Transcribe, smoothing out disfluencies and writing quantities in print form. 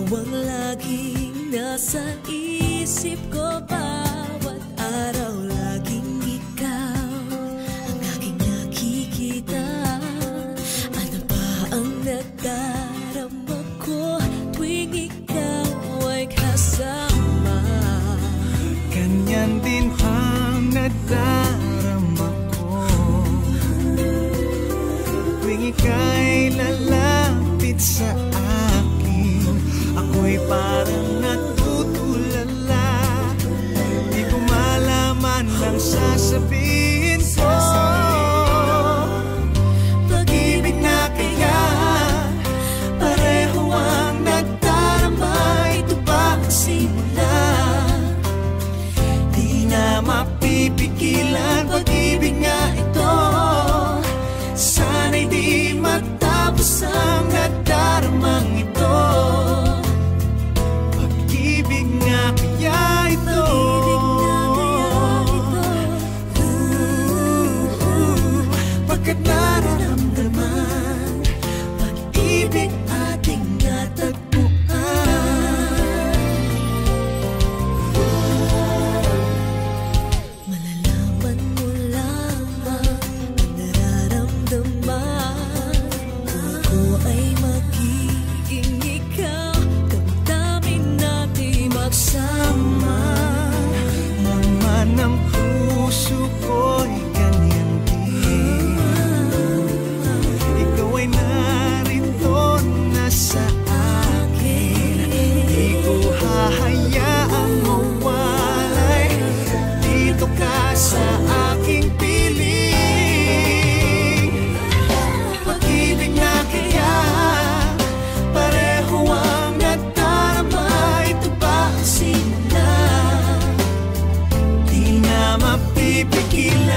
ang laging nasa isip ko. Bawat araw laging ikaw ang aking nakikita. Ano ba ang nadarama ko tuwing ikaw ay kasama? Ganyan din ang nadarama ko tuwing ika'y lalapit sa akin. Ako'y parang natutulala, di ko malaman ang sasabihin ko. Pag-ibig na kaya pareho ang nadarama. Ito ba ang simula? Di na mapipigilan. Pag-ibig nga ito, sana'y di matapos ang nadaramang ito. Pag-ibig nga kaya ito, pagkat nararamdaman pag-ibig ating natagpuan. Malalaman mo lamang ang nararamdaman. Ako ay magiging ikaw, damdamin natin magsama. Naman ang puso ko'y ganyan din. Ikaw ay narito na sa akin. Di ko hahayaang mawalay. Dito ka sa aking piling. Pag-ibig na kaya pareho ang nadarama. Ito ba ang simula? Di na mapipigilan.